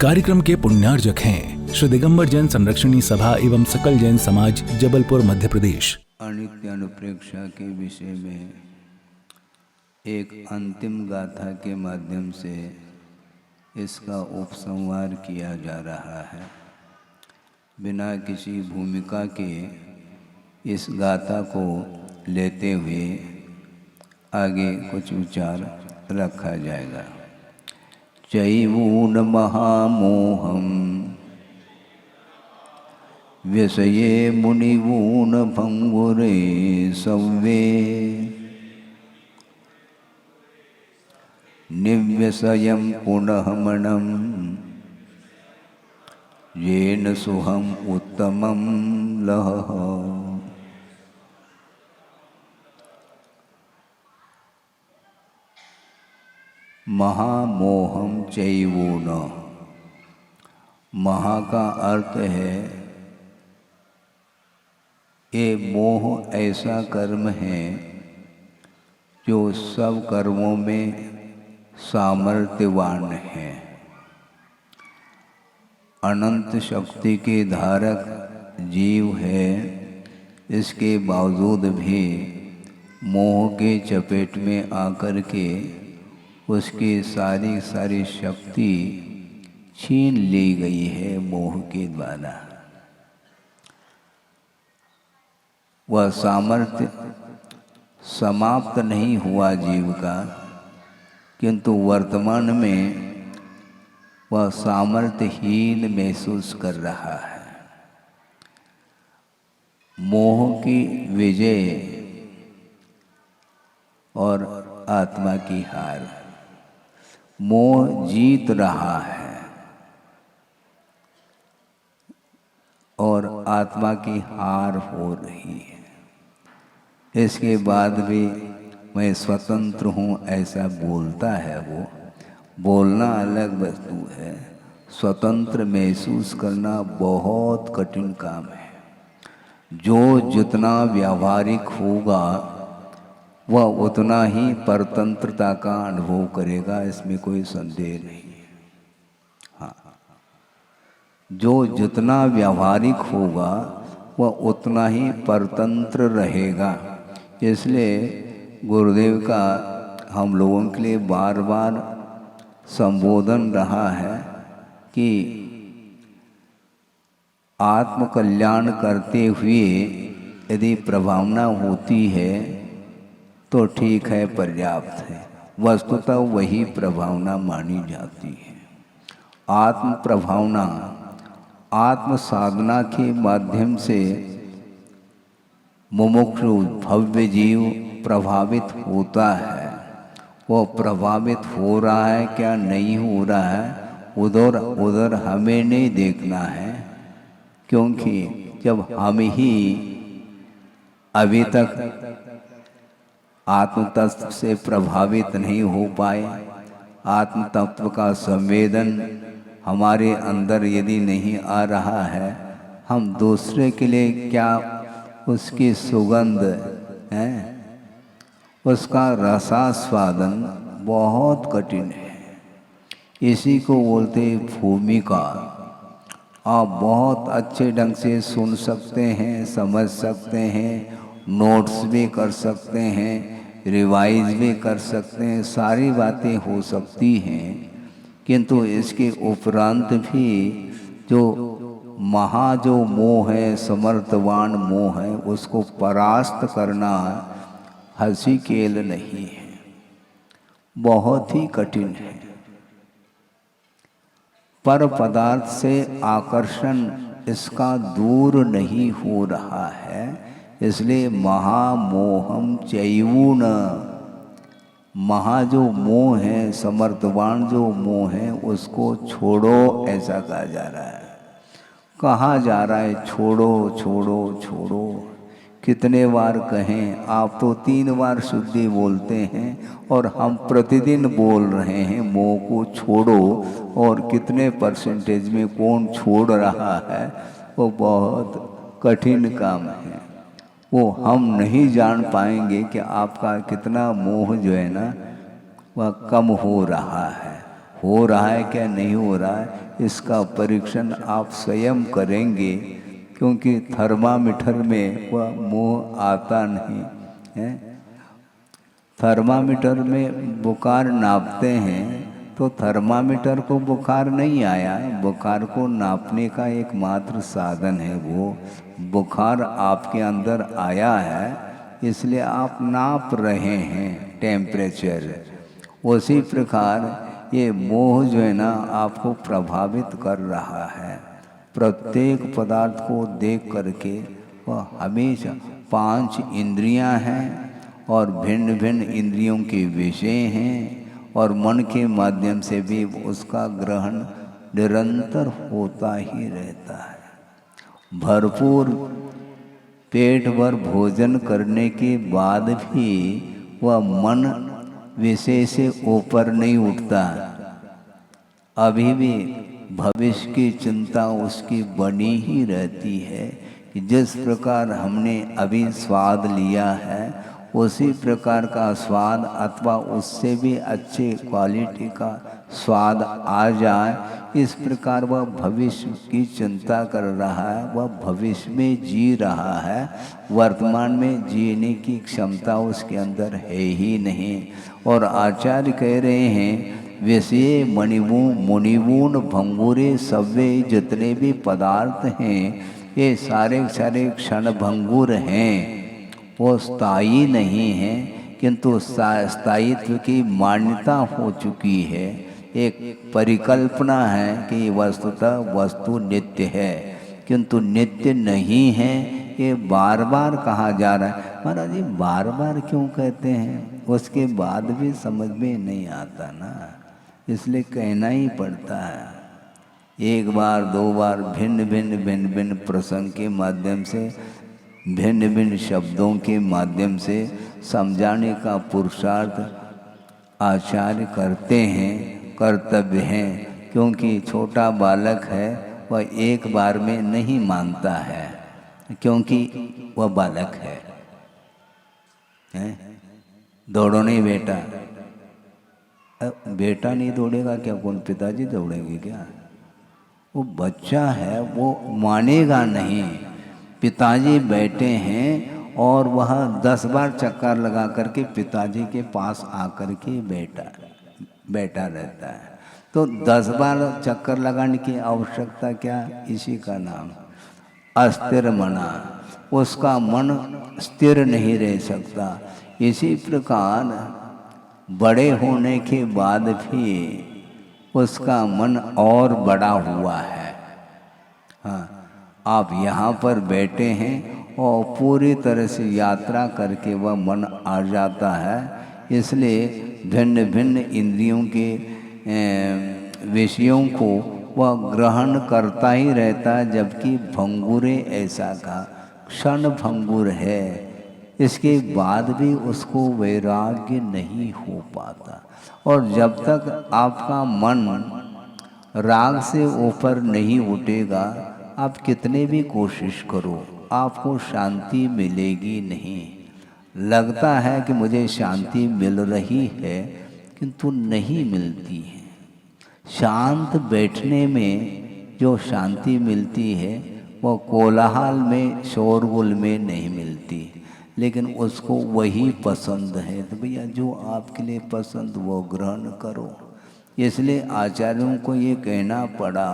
कार्यक्रम के पुण्यार्जक हैं श्री दिगंबर जैन संरक्षणी सभा एवं सकल जैन समाज, जबलपुर, मध्य प्रदेश। अनित्य अनुप्रेक्षा के विषय में एक अंतिम गाथा के माध्यम से इसका उपसंहार किया जा रहा है। बिना किसी भूमिका के इस गाथा को लेते हुए आगे कुछ विचार रखा जाएगा। चैवून महामोहम व्यसये मुनिवून भंगुरे सव्वे निव्यसयं पुनः मणं येन सुहम उत्तमं लहः। महामोहम चैवून, महा का अर्थ है ये मोह ऐसा कर्म है जो सब कर्मों में सामर्थ्यवान है। अनंत शक्ति के धारक जीव है, इसके बावजूद भी मोह के चपेट में आकर के उसकी सारी शक्ति छीन ली गई है मोह के द्वारा। वह सामर्थ्य समाप्त नहीं हुआ जीव का, किंतु वर्तमान में वह सामर्थ्यहीन महसूस कर रहा है। मोह की विजय और आत्मा की हार। मोह जीत रहा है और आत्मा की हार हो रही है। इसके बाद भी मैं स्वतंत्र हूँ ऐसा बोलता है। वो बोलना अलग वस्तु है, स्वतंत्र महसूस करना बहुत कठिन काम है। जो जितना व्यावहारिक होगा वह उतना ही परतंत्रता का अनुभव करेगा, इसमें कोई संदेह नहीं है। हाँ, जो जितना व्यावहारिक होगा वह उतना ही परतंत्र रहेगा। इसलिए गुरुदेव का हम लोगों के लिए बार बार संबोधन रहा है कि आत्मकल्याण करते हुए यदि प्रभावना होती है तो ठीक है, पर्याप्त है। वस्तुतः वही प्रभावना मानी जाती है। आत्म प्रभावना आत्म साधना के माध्यम से मुमुक्षु भव्य जीव प्रभावित होता है। वो प्रभावित हो रहा है क्या नहीं हो रहा है, उधर हमें नहीं देखना है, क्योंकि जब हम ही अभी तक आत्म तत्व से प्रभावित नहीं हो पाए, आत्म तत्व का संवेदन हमारे अंदर यदि नहीं आ रहा है, हम दूसरे के लिए क्या उसकी सुगंध है, उसका रसास्वादन बहुत कठिन है। इसी को बोलते भूमिका। आप बहुत अच्छे ढंग से सुन सकते हैं, समझ सकते हैं, नोट्स भी कर सकते हैं, रिवाइज भी कर सकते हैं, सारी बातें हो सकती हैं, किंतु इसके उपरांत भी जो मोह है, समर्थवान मोह है, उसको परास्त करना हंसी खेल नहीं है, बहुत ही कठिन है। पर पदार्थ से आकर्षण इसका दूर नहीं हो रहा है। इसलिए महामोहम चैवून, महा जो मोह है, समर्थवान जो मोह है, उसको छोड़ो ऐसा कहा जा रहा है। कहा जा रहा है छोड़ो छोड़ो छोड़ो। कितने बार कहें? आप तो 3 बार शुद्धि बोलते हैं और हम प्रतिदिन बोल रहे हैं मोह को छोड़ो, और कितने परसेंटेज में कौन छोड़ रहा है वो बहुत कठिन काम है। वो हम नहीं जान पाएंगे कि आपका कितना मोह जो है ना वह कम हो रहा है क्या नहीं हो रहा है, इसका परीक्षण आप स्वयं करेंगे, क्योंकि थर्मामीटर में वह मोह आता नहीं है। थर्मामीटर में बुखार नापते हैं तो थर्मामीटर को बुखार नहीं आया, बुखार को नापने का एकमात्र साधन है वो बुखार आपके अंदर आया है, इसलिए आप नाप रहे हैं टेम्परेचर। उसी प्रकार ये मोह जो है ना आपको प्रभावित कर रहा है। प्रत्येक पदार्थ को देख करके वह हमेशा 5 इंद्रियां हैं और भिन्न भिन्न इंद्रियों के विषय हैं और मन के माध्यम से भी उसका ग्रहण निरंतर होता ही रहता है। भरपूर पेट भर भोजन करने के बाद भी वह मन विषय से ऊपर नहीं उठता, अभी भी भविष्य की चिंता उसकी बनी ही रहती है कि जिस प्रकार हमने अभी स्वाद लिया है उसी प्रकार का स्वाद अथवा उससे भी अच्छे क्वालिटी का स्वाद आ जाए, इस प्रकार वह भविष्य की चिंता कर रहा है, वह भविष्य में जी रहा है, वर्तमान में जीने की क्षमता उसके अंदर है ही नहीं। और आचार्य कह रहे हैं विषय मुनिवून भंगुरे सव्य, जितने भी पदार्थ हैं ये सारे सारे क्षण भंगुर हैं, वो स्थायी नहीं है, किंतु स्थायित्व की मान्यता हो चुकी है। एक परिकल्पना है कि वस्तुतः वस्तु नित्य है, किंतु नित्य नहीं है, ये बार बार कहा जा रहा है। महाराज जी बार बार क्यों कहते हैं, उसके बाद भी समझ में नहीं आता ना, इसलिए कहना ही पड़ता है। एक बार 2 बार भिन्न भिन्न प्रसंग के माध्यम से, भिन्न भिन्न शब्दों के माध्यम से समझाने का पुरुषार्थ आचार्य करते हैं, कर्तव्य हैं, क्योंकि छोटा बालक है वह एक बार में नहीं मानता है, क्योंकि वह बालक है? दौड़ो नहीं बेटा, बेटा नहीं दौड़ेगा क्या, कौन पिताजी दौड़ेंगे क्या? वो बच्चा है, वो मानेगा नहीं। पिताजी बैठे हैं और वह 10 बार चक्कर लगा करके पिताजी के पास आकर के बैठा रहता है, तो 10 बार चक्कर लगाने की आवश्यकता क्या? इसी का नाम अस्थिर मना, उसका मन स्थिर नहीं रह सकता। इसी प्रकार बड़े होने के बाद भी उसका मन और बड़ा हुआ है। हाँ, आप यहाँ पर बैठे हैं और पूरी तरह से यात्रा करके वह मन आ जाता है, इसलिए भिन्न भिन्न इंद्रियों के विषयों को वह ग्रहण करता ही रहता है, जबकि भंगुरे ऐसा का क्षण भंगुर है, इसके बाद भी उसको वैराग्य नहीं हो पाता। और जब तक आपका मन राग से ऊपर नहीं उठेगा, आप कितने भी कोशिश करो आपको शांति मिलेगी नहीं। लगता है कि मुझे शांति मिल रही है, किंतु नहीं मिलती है। शांत बैठने में जो शांति मिलती है वो कोलाहल में, शोरगुल में नहीं मिलती, लेकिन उसको वही पसंद है। तो भैया जो आपके लिए पसंद वो ग्रहण करो। इसलिए आचार्यों को ये कहना पड़ा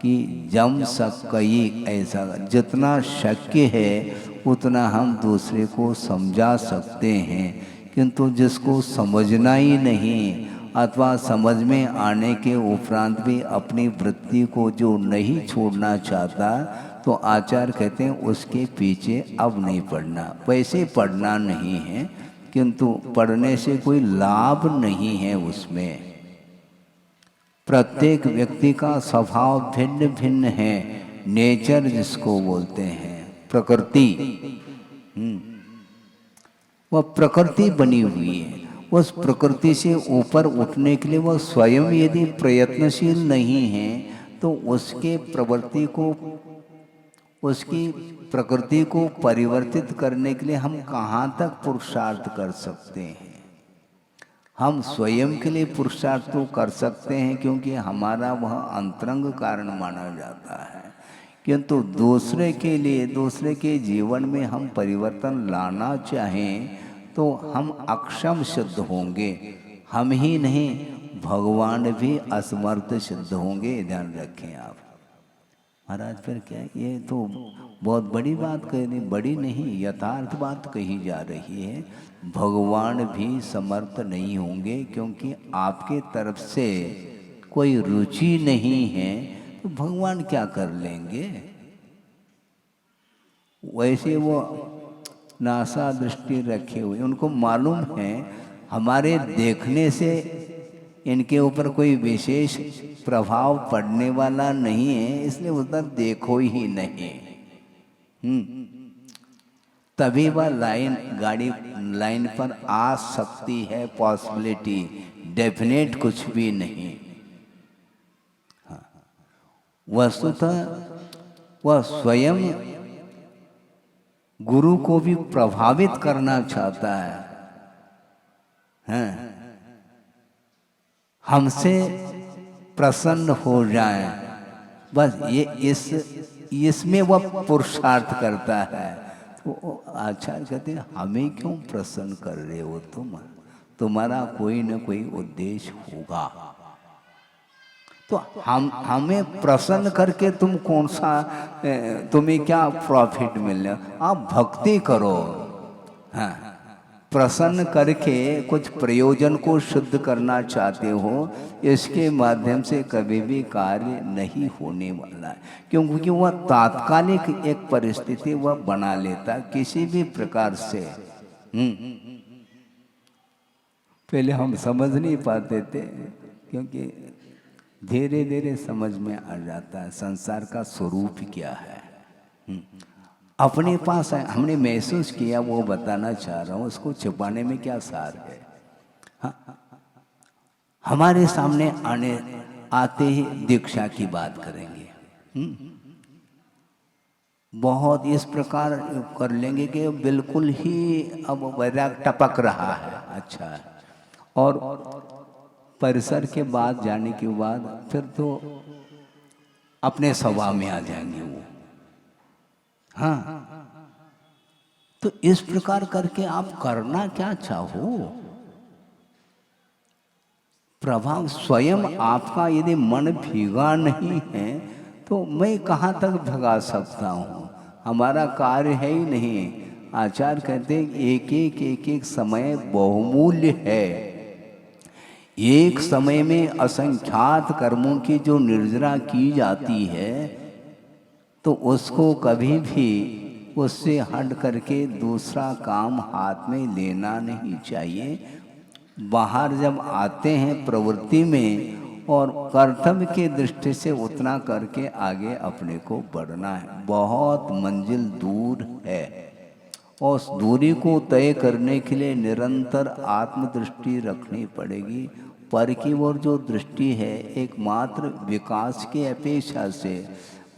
कि जम सकई, ऐसा जितना शक्य है उतना हम दूसरे को समझा सकते हैं, किंतु जिसको समझना ही नहीं अथवा समझ में आने के उपरांत भी अपनी वृत्ति को जो नहीं छोड़ना चाहता, तो आचार्य कहते हैं उसके पीछे अब नहीं पढ़ना। वैसे पढ़ना नहीं है, किंतु पढ़ने से कोई लाभ नहीं है उसमें। प्रत्येक व्यक्ति का स्वभाव भिन्न भिन्न है, नेचर जिसको बोलते हैं, प्रकृति। वह प्रकृति बनी हुई है, उस प्रकृति से ऊपर उठने के लिए वह स्वयं यदि प्रयत्नशील नहीं है तो उसके प्रवृत्ति को, उसकी प्रकृति को परिवर्तित करने के लिए हम कहाँ तक पुरुषार्थ कर सकते हैं। हम स्वयं के लिए पुरुषार्थ तो कर सकते हैं क्योंकि हमारा वह अंतरंग कारण माना जाता है, किंतु दूसरे के लिए, दूसरे के जीवन में हम परिवर्तन लाना चाहें तो हम अक्षम सिद्ध होंगे। हम ही नहीं, भगवान भी असमर्थ सिद्ध होंगे, ध्यान रखें आप। महाराज फिर क्या, ये तो बहुत बड़ी बात कह रही, बड़ी नहीं, यथार्थ बात कही जा रही है। भगवान भी समर्थ नहीं होंगे क्योंकि आपके तरफ से कोई रुचि नहीं है, तो भगवान क्या कर लेंगे। वैसे वो नासा दृष्टि रखे हुए, उनको मालूम है हमारे देखने से इनके ऊपर कोई विशेष प्रभाव पड़ने वाला नहीं है, इसलिए उधर देखो ही नहीं। तभी वह गाड़ी लाइन पर आ सकती है, पॉसिबिलिटी, डेफिनेट कुछ भी नहीं। हाँ, वस्तुतः वह स्वयं गुरु को भी प्रभावित करना चाहता है, हैं? हमसे प्रसन्न हो जाए, बस ये इसमें वह पुरुषार्थ करता है। तो आचार्य कहते हैं हमें क्यों प्रसन्न कर रहे हो तुम, तुम्हारा कोई न कोई उद्देश्य होगा। तो हमें प्रसन्न करके तुम कौन सा, तुम्हें क्या प्रॉफिट मिलने, आप भक्ति करो। हाँ, प्रसन्न करके कुछ प्रयोजन को सिद्ध करना चाहते हो, इसके माध्यम से कभी भी कार्य नहीं होने वाला है, क्योंकि वह तात्कालिक एक परिस्थिति वह बना लेता किसी भी प्रकार से। पहले हम समझ नहीं पाते थे, क्योंकि धीरे धीरे समझ में आ जाता है संसार का स्वरूप क्या है। अपने पास है, हमने महसूस किया, वो बताना चाह रहा हूँ, उसको छुपाने में क्या सार है। हाँ, हमारे सामने आते ही दीक्षा की बात करेंगे, बहुत इस प्रकार कर लेंगे कि बिल्कुल ही अब वैराग टपक रहा है, अच्छा है। और परिसर के बाद जाने के बाद फिर तो अपने स्वभाव में आ जाएंगे वो। हाँ, तो इस प्रकार करके आप करना क्या चाहो, प्रभाव स्वयं आपका यदि मन भीगा नहीं है तो मैं कहाँ तक भगा सकता हूँ, हमारा कार्य है ही नहीं। आचार्य कहते हैं एक एक समय बहुमूल्य है। एक समय में असंख्यात कर्मों की जो निर्जरा की जाती है, तो उसको कभी भी उससे हट करके दूसरा काम हाथ में लेना नहीं चाहिए। बाहर जब आते हैं प्रवृत्ति में, और कर्तव्य की दृष्टि से उतना करके आगे अपने को बढ़ना है। बहुत मंजिल दूर है, और उस दूरी को तय करने के लिए निरंतर आत्मदृष्टि रखनी पड़ेगी। पर की ओर जो दृष्टि है, एकमात्र विकास की अपेक्षा से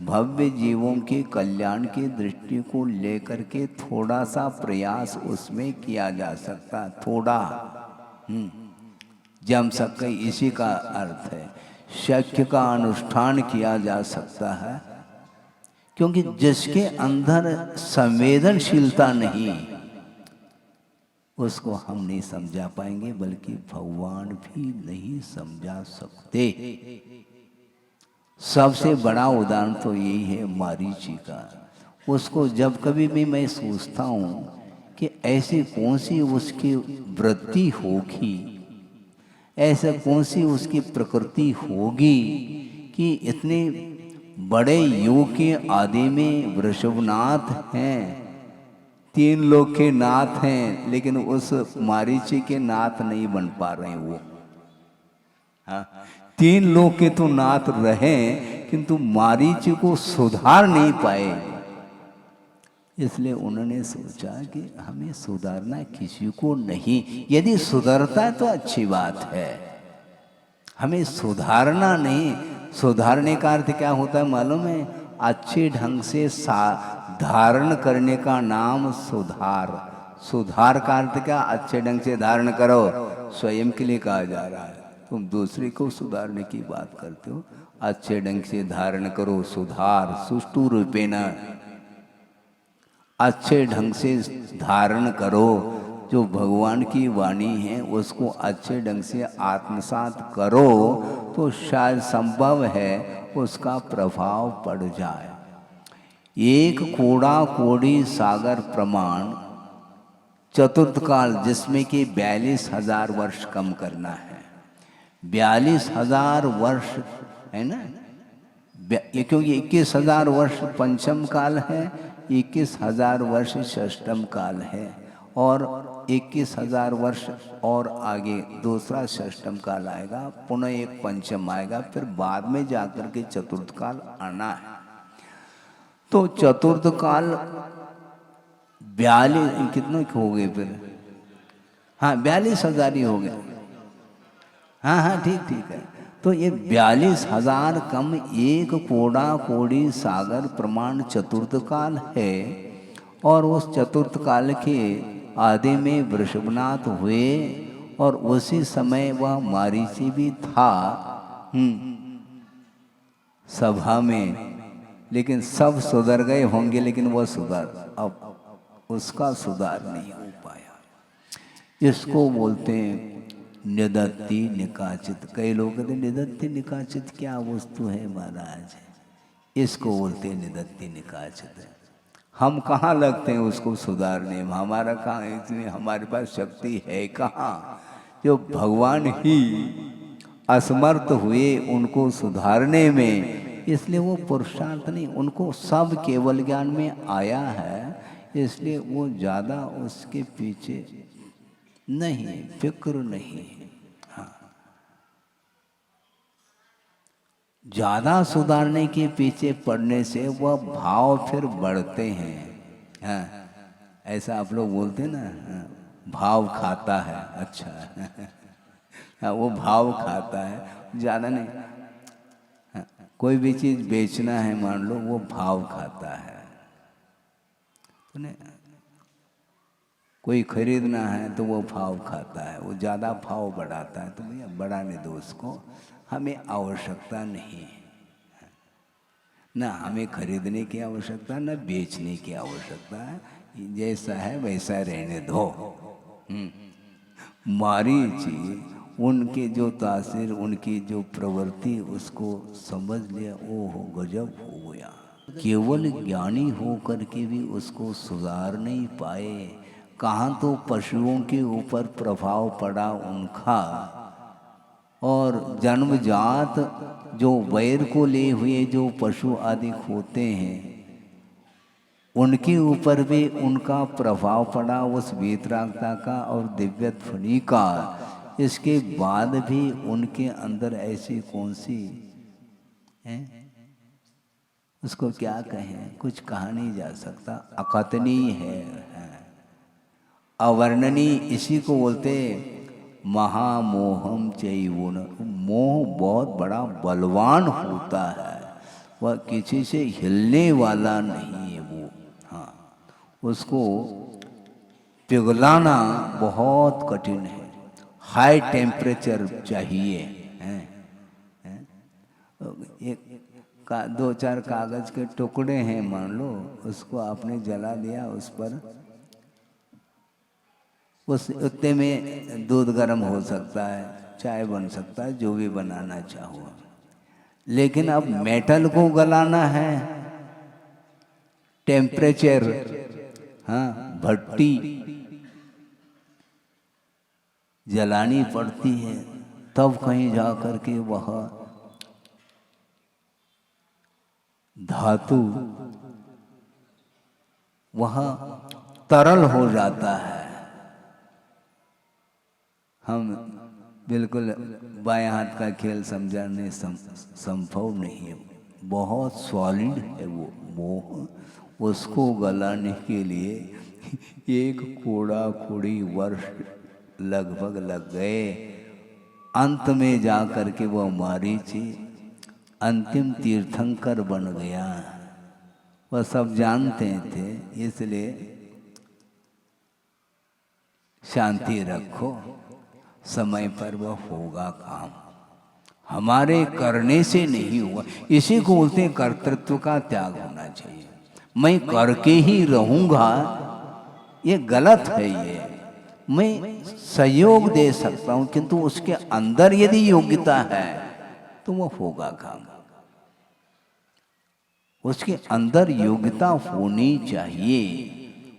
भव्य जीवों के कल्याण की दृष्टि को लेकर के थोड़ा सा प्रयास उसमें किया जा सकता, थोड़ा जम सके, इसी का अर्थ है। शक्य का अनुष्ठान किया जा सकता है, क्योंकि जिसके अंदर संवेदनशीलता नहीं, उसको हम नहीं समझा पाएंगे, बल्कि भगवान भी नहीं समझा सकते। सबसे बड़ा उदाहरण तो यही है मारीची का। उसको जब कभी भी मैं सोचता हूँ कि ऐसी कौन सी उसकी वृत्ति होगी, ऐसा कौन सी उसकी प्रकृति होगी कि इतने बड़े योग के आदि में वृषभनाथ हैं, 3 लोक के नाथ हैं, लेकिन उस मारीची के नाथ नहीं बन पा रहे हैं वो। हाँ, 3 लोक के तो नाथ रहे, किंतु मारीची को सुधार नहीं पाए। इसलिए उन्होंने सोचा कि हमें सुधारना किसी को नहीं, यदि सुधरता है तो अच्छी बात है, हमें सुधारना नहीं। सुधारने का अर्थ क्या होता है मालूम है? अच्छे ढंग से धारण करने का नाम सुधार। सुधार का अर्थ क्या? अच्छे ढंग से धारण करो, स्वयं के लिए कहा जा रहा है। तुम दूसरे को सुधारने की बात करते हो। अच्छे ढंग से धारण करो, सुधार सुष्टु रूपेण, अच्छे ढंग से धारण करो। जो भगवान की वाणी है उसको अच्छे ढंग से आत्मसात करो तो शायद संभव है उसका प्रभाव पड़ जाए। एक कूड़ा कोड़ी सागर प्रमाण चतुर्थ काल, जिसमें कि 42,000 वर्ष कम करना है। 42,000 वर्ष है ना, क्योंकि 21,000 वर्ष पंचम काल है, 21,000 वर्ष षष्टम काल है, और 21,000 वर्ष और आगे दूसरा षष्टम काल आएगा, पुनः एक पंचम आएगा, फिर बाद में जाकर के चतुर्थ काल आना है। तो चतुर्थ काल 42 कितने हो गए फिर? हाँ 42,000 ही हो गए। हाँ ठीक है। तो ये 42,000 कम एक कोड़ा कोड़ी सागर प्रमाण चतुर्थ काल है। और उस चतुर्थ काल के आदि में वृषभनाथ हुए और उसी समय वह मारीची भी था सभा में। लेकिन सब सुधर गए होंगे, लेकिन वह अब उसका सुधार नहीं हो पाया। इसको बोलते हैं निदत्ति निकाचित। कई लोग कहते निदत्ति निकाचित क्या वस्तु है महाराज? इसको बोलते हैं निदत्ति निकाचित। हम कहाँ लगते हैं उसको सुधारने में? हमारा कहाँ, इसमें हमारे पास शक्ति है कहाँ? जो भगवान ही असमर्थ हुए उनको सुधारने में, इसलिए वो पुरुषार्थ नहीं, उनको सब केवल ज्ञान में आया है, इसलिए वो ज़्यादा उसके पीछे नहीं, फिक्र नहीं। हाँ, ज़्यादा सुधारने के पीछे पड़ने से वह भाव फिर बढ़ते हैं। हाँ, ऐसा आप लोग बोलते हैं ना, हाँ, भाव खाता है। अच्छा हाँ, वो भाव खाता है, ज़्यादा नहीं। हाँ, कोई भी चीज़ बेचना है मान लो, वो भाव खाता है। तो नहीं, कोई खरीदना है तो वो भाव खाता है, वो ज़्यादा भाव बढ़ाता है। तो भैया बढ़ाने दो उसको, हमें आवश्यकता नहीं है ना, हमें खरीदने की आवश्यकता ना बेचने की आवश्यकता है। जैसा है वैसा रहने दो। मारीची उनके जो तासीर, उनकी जो प्रवृत्ति, उसको समझ लिया, ओहो गजब हो गया। केवल ज्ञानी होकर के भी उसको सुधार नहीं पाए। कहाँ तो पशुओं के ऊपर प्रभाव पड़ा उनका, और जन्मजात जो वैर को ले हुए जो पशु आदि होते हैं, उनके ऊपर भी उनका प्रभाव पड़ा, उस वीतरागता का और दिव्य ध्वनि का। इसके बाद भी उनके अंदर ऐसी कौन सी है, उसको क्या कहें, कुछ कहा नहीं जा सकता, अकथनीय है, अवर्णनीय। इसी को बोलते महामोहम चैवुन। मोह बहुत बड़ा बलवान होता है, वह किसी से हिलने वाला नहीं है वो। हाँ, उसको पिघलाना बहुत कठिन है, हाई टेम्परेचर चाहिए। दो चार कागज के टुकड़े हैं मान लो, उसको आपने जला दिया, उस पर उस उतने में दूध गर्म हो सकता है, चाय बन सकता है, जो भी बनाना चाहो। लेकिन अब मेटल को गलाना है, टेम्परेचर, हाँ, भट्टी जलानी पड़ती है, तब कहीं जा कर के वह धातु वह तरल हो जाता है। हम बिल्कुल बाएं हाथ का खेल समझाने संभव नहीं है, बहुत सॉलिड है वो मोह। उसको गलाने के लिए एक कोड़ा कोड़ी वर्ष लगभग लग गए। अंत में जा कर के वो मारीची अंतिम तीर्थंकर बन गया। वह सब जानते थे, इसलिए शांति रखो, समय पर वह होगा काम, हमारे करने से नहीं हुआ। इसी को बोलते हैं कर्तृत्व का त्याग होना चाहिए। मैं करके ही रहूंगा, ये गलत है। ये मैं सहयोग दे सकता हूं, किंतु उसके अंदर यदि योग्यता है तो वह होगा काम। उसके अंदर योग्यता होनी चाहिए,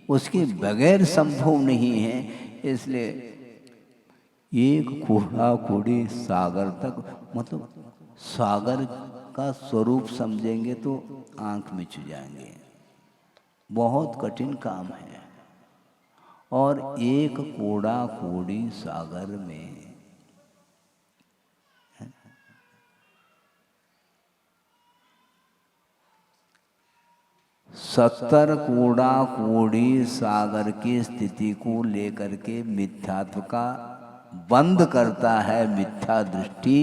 उसके बगैर संभव नहीं है। इसलिए एक कूड़ा कूड़ी सागर तक, मतलब सागर का स्वरूप समझेंगे तो आंख मिच जाएंगे। बहुत कठिन काम है। और एक कूड़ा कूड़ी सागर में 70 कूड़ा कूड़ी सागर की स्थिति को लेकर के मिथ्यात्व का बंद करता है मिथ्या दृष्टि।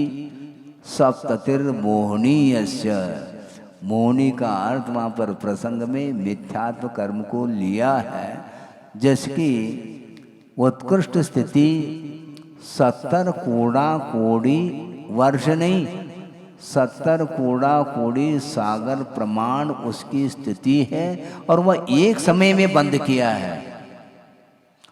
सप्ततिर्मोहनीयस्य, मोहनी का अर्थ वहाँ पर प्रसंग में मिथ्यात्व कर्म को लिया है, जिसकी उत्कृष्ट स्थिति 70 कूड़ा कूड़ी वर्ष नहीं, 70 कूड़ा कूड़ी सागर प्रमाण उसकी स्थिति है। और वह एक समय में बंद किया है।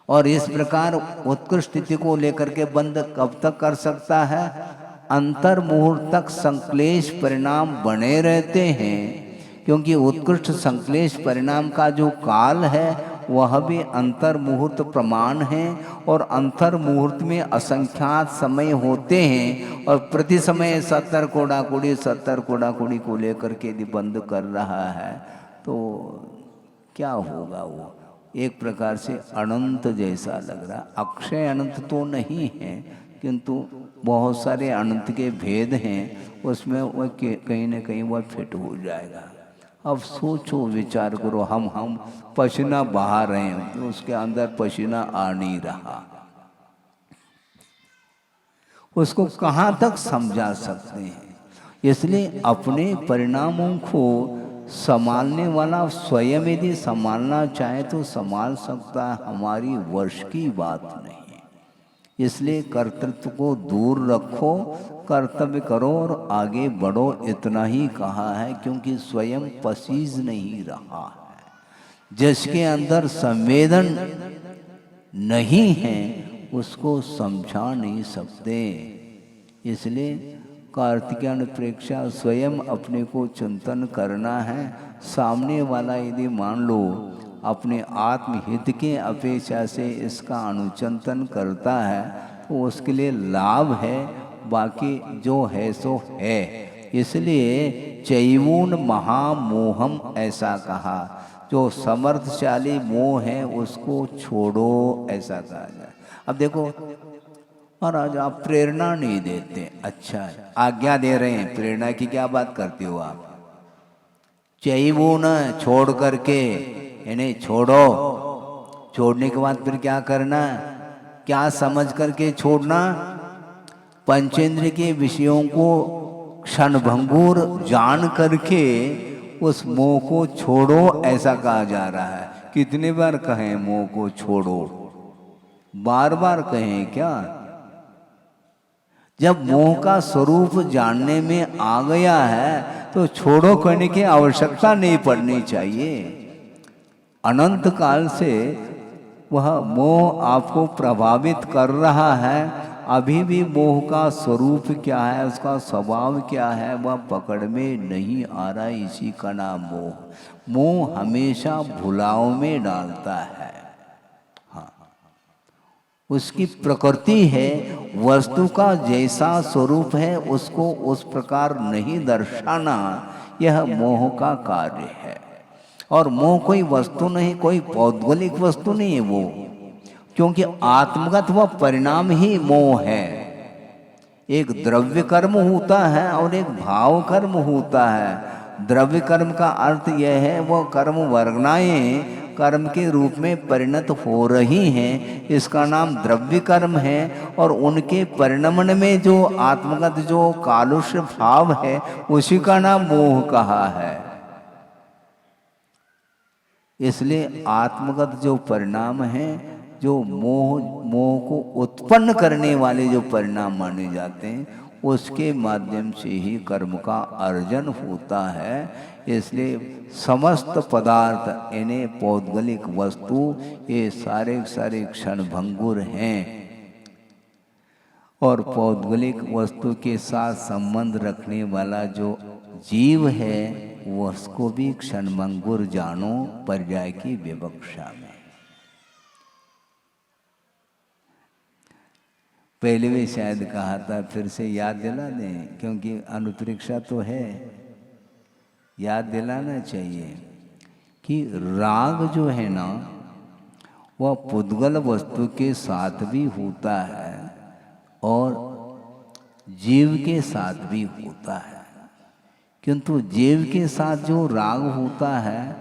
और इस प्रकार उत्कृष्ट स्थिति को लेकर के बंद कब तक कर सकता है? अंतर मुहूर्त तक संक्लेश परिणाम बने रहते हैं, क्योंकि उत्कृष्ट संक्लेश परिणाम का जो काल है वह भी अंतर मुहूर्त प्रमाण है। और अंतर मुहूर्त में असंख्यात समय होते हैं, और प्रति समय 70 कूड़ा कूड़ी को लेकर के यदि बंद कर रहा है तो क्या होगा? वो एक प्रकार से अनंत जैसा लग रहा। अक्षय अनंत तो नहीं है, किंतु बहुत सारे अनंत के भेद हैं, उसमें वह कहीं ना कहीं वह फिट हो जाएगा। अब सोचो, विचार करो, हम पसीना बहा रहे हैं तो उसके अंदर पसीना आ नहीं रहा, उसको कहाँ तक समझा सकते हैं? इसलिए अपने परिणामों को संभालने वाला स्वयं यदि संभालना चाहे तो संभाल सकता है, हमारी वश की बात नहीं। इसलिए कर्तृत्व को दूर रखो, कर्तव्य करो और आगे बढ़ो, इतना ही कहा है। क्योंकि स्वयं पसीज नहीं रहा है, जिसके अंदर संवेदन नहीं है उसको समझा नहीं सकते। इसलिए कार्तिकेय प्रेक्षा स्वयं अपने को चिंतन करना है। सामने वाला यदि मान लो अपने आत्महित के अपेक्षा से इसका अनुचिंतन करता है तो उसके लिए लाभ है, बाकी जो है सो है। इसलिए चैवून महामोहम ऐसा कहा, जो समर्थशाली मोह है उसको छोड़ो, ऐसा कहा जाए। अब देखो महाराज, आप प्रेरणा नहीं देते, अच्छा आज्ञा दे रहे हैं, प्रेरणा की क्या बात करते हो आप? चैवून छोड़ करके, यानी छोड़ो। छोड़ने के बाद फिर क्या करना? क्या समझ करके छोड़ना? पंचेंद्र के विषयों को क्षणभंगुर जान करके उस मोह को छोड़ो, ऐसा कहा जा रहा है। कितने बार कहें मोह को छोड़ो? बार बार कहें क्या? जब मोह का स्वरूप जानने में आ गया है तो छोड़ो कहने की आवश्यकता नहीं पड़नी चाहिए। अनंत काल से वह मोह आपको प्रभावित कर रहा है, अभी भी मोह का स्वरूप क्या है, उसका स्वभाव क्या है, वह पकड़ में नहीं आ रहा। इसी का नाम मोह। मोह हमेशा भुलाव में डालता है। हाँ, उसकी प्रकृति है, वस्तु का जैसा स्वरूप है उसको उस प्रकार नहीं दर्शाना, यह मोह का कार्य है। और मोह कोई वस्तु नहीं, कोई भौगोलिक वस्तु नहीं है वो, क्योंकि आत्मगत वह परिणाम ही मोह है। एक द्रव्य कर्म होता है और एक भाव कर्म होता है। द्रव्य कर्म का अर्थ यह है वह कर्म वर्गनाएं कर्म के रूप में परिणत हो रही हैं, इसका नाम द्रव्य कर्म है। और उनके परिणमन में जो आत्मगत जो कालुष्य भाव है उसी का नाम मोह कहा है। इसलिए आत्मगत जो परिणाम है जो मोह को उत्पन्न करने वाले जो परिणाम माने जाते हैं, उसके माध्यम से ही कर्म का अर्जन होता है। इसलिए समस्त पदार्थ यानी पौद्गलिक वस्तु ये सारे सारे क्षणभंगुर हैं, और पौद्गलिक वस्तु के साथ संबंध रखने वाला जो जीव है उसको भी क्षणभंगुर जानो पर्याय की विवक्षा में। पहले भी शायद कहा था, फिर से याद दिला दें, क्योंकि अनुप्रेक्षा तो है, याद दिलाना चाहिए कि राग जो है ना वह पुद्गल वस्तु के साथ भी होता है और जीव के साथ भी होता है, किंतु जीव के साथ जो राग होता है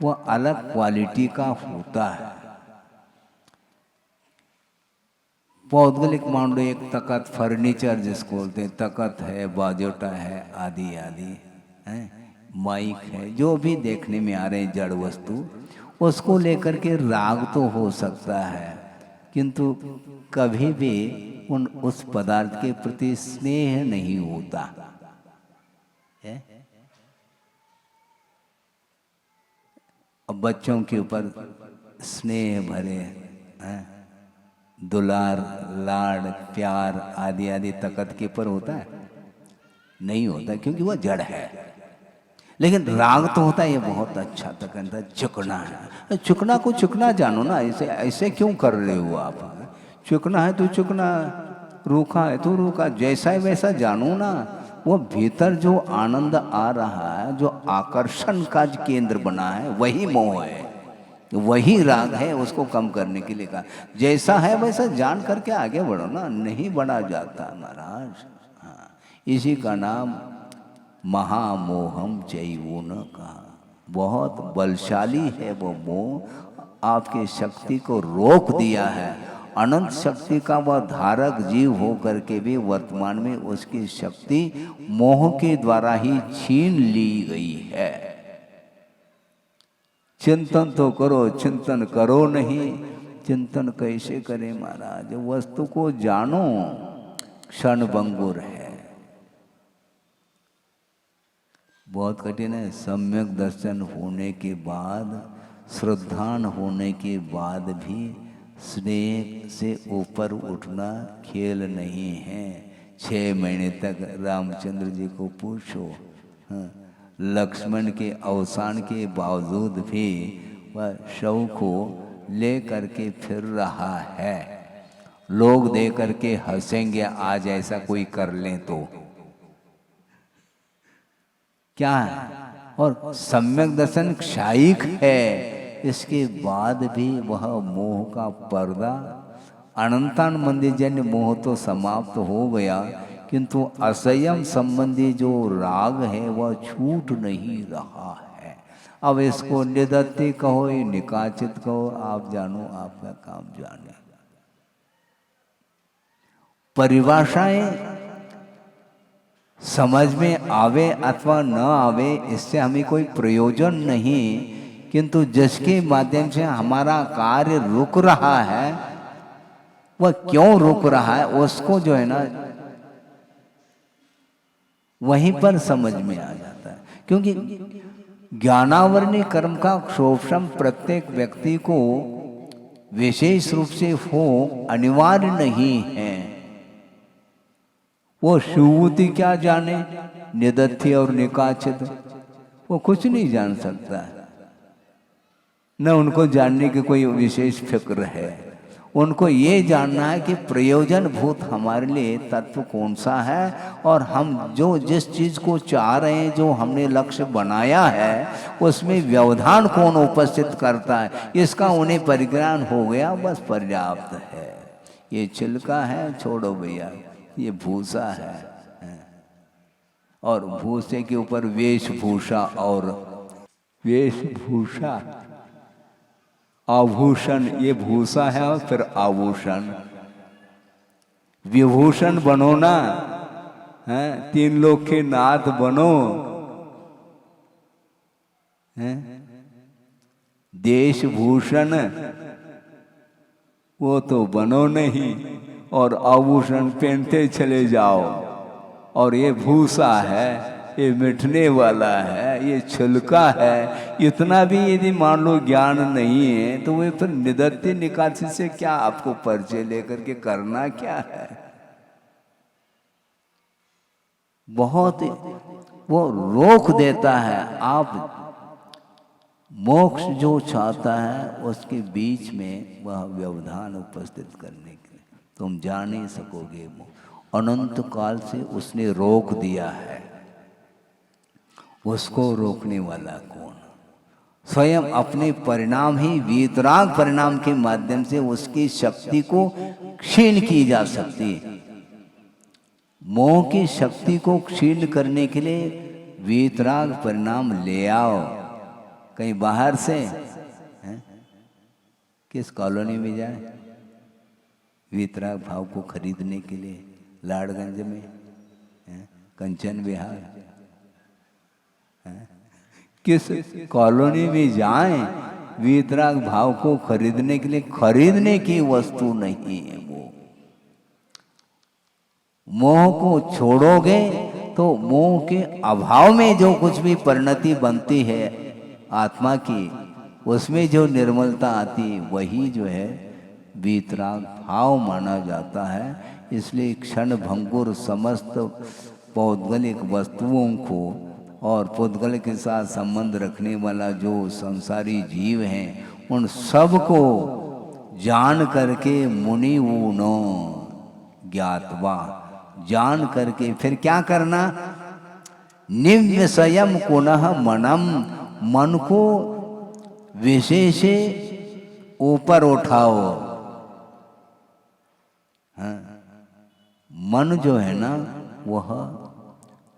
वह अलग क्वालिटी का होता है। पौद्गलिक मान लो एक तकत, फर्नीचर जिसको बोलते हैं, तकत है, बाजोटा है, आदि आदि है, माइक है, जो भी देखने में आ रहे हैं जड़ वस्तु, उसको लेकर के राग तो हो सकता है, किंतु कभी भी उस पदार्थ के प्रति स्नेह नहीं होता है। अब बच्चों के ऊपर स्नेह भरे हैं, दुलार, लाड़, प्यार आदि आदि तकत के ऊपर होता है? नहीं होता, क्योंकि वह जड़ है। लेकिन राग तो होता है, ये बहुत अच्छा तकत है, चुकना है। चुकना को चुकना जानो ना, ऐसे ऐसे क्यों कर रहे हो आप? चुकना है तो चुकना, रूखा है तो रूखा, जैसा है वैसा जानो ना। वो भीतर जो आनंद आ रहा है, जो आकर्षण का केंद्र बना है, वही मोह है, वही राग है। उसको कम करने के लिए कहा, जैसा है वैसा जान करके आगे बढ़ो ना, नहीं बढ़ा जाता महाराज। हाँ, इसी का नाम महामोहम चैवो न कहा। बहुत बलशाली है वो मोह, आपकी शक्ति को रोक दिया है। अनंत शक्ति का वह धारक जीव हो करके भी वर्तमान में उसकी शक्ति मोह के द्वारा ही छीन ली गई है। चिंतन तो करो, चिंतन करो नहीं, चिंतन कैसे करें महाराज? वस्तु को जानो, क्षणभंगुर है, बहुत कठिन है। सम्यक दर्शन होने के बाद, श्रद्धान होने के बाद भी स्नेह से ऊपर उठना खेल नहीं है। 6 महीने तक रामचंद्र जी को पूछो, हाँ, लक्ष्मण के अवसान के बावजूद भी वह शव को ले करके फिर रहा है। लोग दे करके हंसेंगे आज ऐसा कोई कर ले तो क्या है? और सम्यक दर्शन क्षायिक है, इसके बाद भी वह मोह का पर्दा, अनंतान मंदिरजन्य मोह तो समाप्त हो गया, किंतु असंयम संबंधी जो राग है वह छूट नहीं रहा है। अब इसको निदत्ति कहो, निकाचित कहो, आप जानो, आपका काम जाने। परिभाषाएं समझ में आवे अथवा न आवे, इससे हमें कोई प्रयोजन नहीं, किंतु जिसके माध्यम से हमारा कार्य रुक रहा है, वह क्यों रुक रहा है उसको जो है ना वहीं पर समझ में आ जाता है। क्योंकि ज्ञानावरणी कर्म का शोषण प्रत्येक व्यक्ति को विशेष रूप से हो अनिवार्य नहीं है। वो शुभूति क्या जाने, निदत्ति और निकाचित, वो कुछ नहीं जान सकता है, न उनको जानने की कोई विशेष फिक्र है। उनको ये जानना है कि प्रयोजन भूत हमारे लिए तत्व कौन सा है, और हम जो जिस चीज को चाह रहे हैं, जो हमने लक्ष्य बनाया है, उसमें व्यवधान कौन उपस्थित करता है, इसका उन्हें परिज्ञान हो गया, बस पर्याप्त है। ये छिलका है, छोड़ो भैया, ये भूसा है, और भूसे के ऊपर वेशभूषा, और वेशभूषा आभूषण, ये भूसा है, और फिर आभूषण। विभूषण बनो ना, हैं, 3 लोग के नाथ बनो, हैं, देशभूषण, वो तो बनो नहीं और आभूषण पहनते चले जाओ, और ये भूसा है, ये मिटने वाला है, ये छिलका है, इतना भी यदि मान लो ज्ञान नहीं है तो वे फिर निदत्य निकासी से क्या आपको परिचय लेकर के करना क्या है। बहुत वो रोक देता है। आप मोक्ष जो चाहता है उसके बीच में वह व्यवधान उपस्थित करने के लिए तुम जा नहीं सकोगे। अनंत काल से उसने रोक दिया है, उसको रोकने वाला कौन? स्वयं अपने परिणाम ही वीतराग परिणाम के माध्यम से उसकी शक्ति को क्षीण की जा सकती है। मोह की शक्ति को क्षीण करने के लिए वीतराग परिणाम ले आओ कहीं बाहर से हैं? किस कॉलोनी में जाए वीतराग भाव को खरीदने के लिए? लाड़गंज में हैं? कंचन विहार हैं? किस कॉलोनी में जाएं वीतराग भाव को खरीदने के लिए? खरीदने की वस्तु नहीं है वो। मोह को छोड़ोगे तो मोह के अभाव में जो कुछ भी परिणति बनती है आत्मा की, उसमें जो निर्मलता आती वही जो है वीतराग भाव माना जाता है। इसलिए क्षण भंगुर समस्त पौद्गलिक वस्तुओं को और पौद्गल के साथ संबंध रखने वाला जो संसारी जीव हैं उन सब को जान करके मुनि ऊनो ज्ञातवा, जान करके फिर क्या करना? निव्यसयम पुनः मनम, मन को विशेष ऊपर उठाओ। हाँ, मन जो है ना वह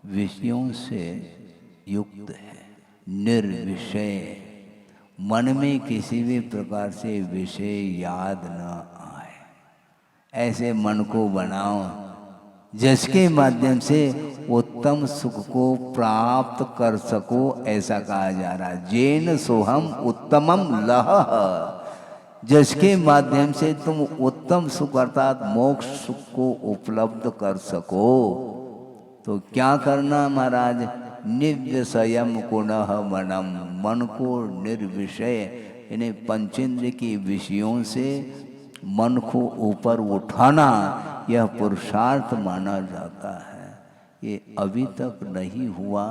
विषयों से युक्त है, निर्विषय। मन में किसी भी प्रकार से विषय याद न आए, ऐसे मन को बनाओ जिसके माध्यम से उत्तम सुख को प्राप्त कर सको। ऐसा कहा जा रहा है, जेन सोहम उत्तमम लह, जिसके माध्यम से तुम उत्तम सुख अर्थात मोक्ष सुख को उपलब्ध कर सको। तो क्या करना महाराज? निव्यसयम पुनः मनम, मन को निर्विषय यानी पंचेंद्र के विषयों से मन को ऊपर उठाना, यह पुरुषार्थ माना जाता है। ये अभी तक नहीं हुआ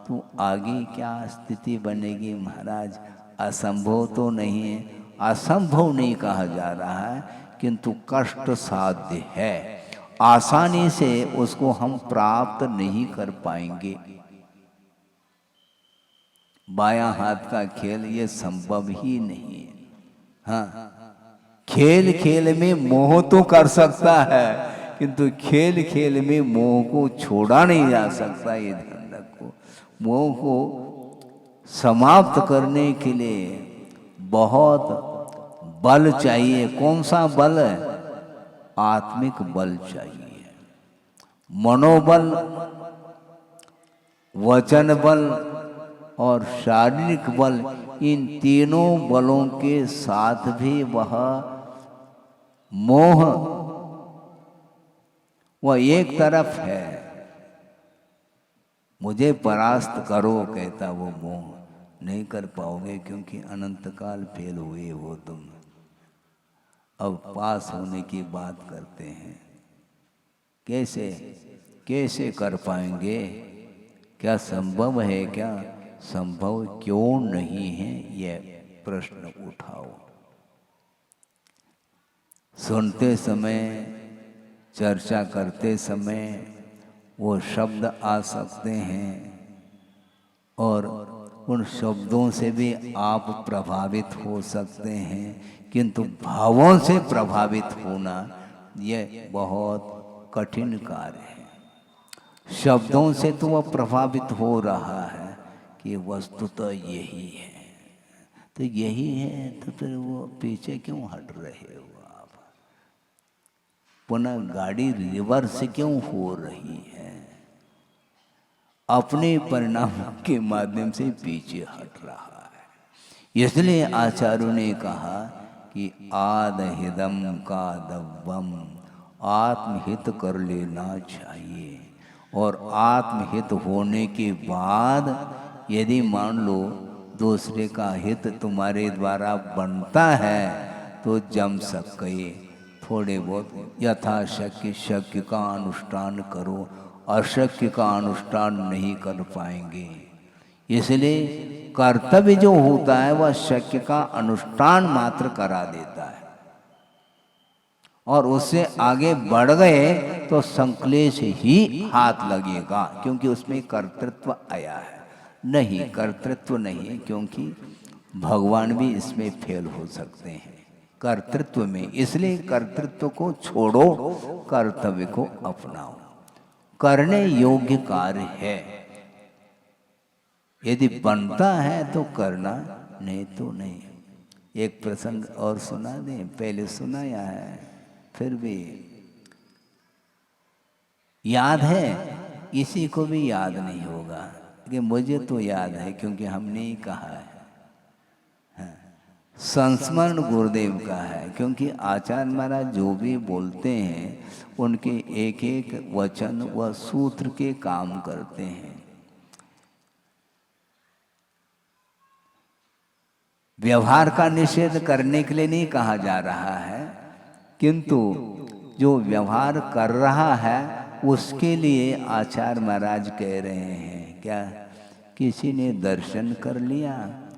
तो आगे क्या स्थिति बनेगी महाराज? असंभव तो नहीं है, असंभव नहीं कहा जा रहा है, किंतु कष्ट साध्य है। आसानी से उसको हम प्राप्त नहीं कर पाएंगे। बायां हाथ का खेल ये संभव ही नहीं है। हाँ, खेल खेल में मोह तो कर सकता है, किंतु खेल खेल में मोह को छोड़ा नहीं जा सकता। ये ध्यान रखो, मोह को समाप्त करने के लिए बहुत बल चाहिए। कौन सा बल है? आत्मिक बल चाहिए, मनोबल, वचन बल और शारीरिक बल। इन तीनों बलों के साथ भी वह मोह वह एक तरफ है। मुझे परास्त करो कहता वो मोह, नहीं कर पाओगे क्योंकि अनंत काल फेल हुए हो तुम। अब पास होने की बात करते हैं। कैसे कैसे कर पाएंगे? क्या संभव है? क्या संभव क्यों नहीं है? यह प्रश्न उठाओ। सुनते समय, चर्चा करते समय वो शब्द आ सकते हैं और उन शब्दों से भी आप प्रभावित हो सकते हैं, किंतु भावों से प्रभावित होना यह बहुत कठिन कार्य है। शब्दों से तो वह प्रभावित हो रहा है कि वस्तु तो यही है, तो यही है तो फिर वो पीछे क्यों हट रहे हो आप? पुनः गाड़ी रिवर्स क्यों हो रही है? अपने परिणाम के माध्यम से पीछे हट रहा है। इसलिए आचार्यों ने कहा कि आदहिदम का दव्वम, आत्महित कर लेना चाहिए। और आत्महित होने के बाद यदि मान लो दूसरे का हित तुम्हारे द्वारा बनता है तो जम सके, थोड़े बहुत यथाशक्य शक्य का अनुष्ठान करो, अशक्य का अनुष्ठान नहीं कर पाएंगे। इसलिए कर्तव्य जो होता है वह शक्य का अनुष्ठान मात्र करा देता है, और उससे आगे बढ़ गए तो संक्लेश ही हाथ लगेगा, क्योंकि उसमें कर्तृत्व आया है। नहीं, कर्तृत्व नहीं, क्योंकि भगवान भी इसमें फेल हो सकते हैं कर्तृत्व में। इसलिए कर्तृत्व को छोड़ो, कर्तव्य को अपनाओ। करने योग्य कार्य है, यदि बनता है तो करना, नहीं तो नहीं। एक प्रसंग और सुना दें, पहले सुनाया है फिर भी याद है, किसी को भी याद नहीं होगा, लेकिन मुझे तो याद है क्योंकि हमने ही कहा है। संस्मरण गुरुदेव का है, क्योंकि आचार्य महाराज जो भी बोलते हैं उनके एक एक वचन व सूत्र के काम करते हैं। व्यवहार का निषेध करने के लिए नहीं कहा जा रहा है, किंतु जो व्यवहार कर रहा है उसके लिए आचार्य महाराज कह रहे हैं क्या, किसी ने दर्शन कर लिया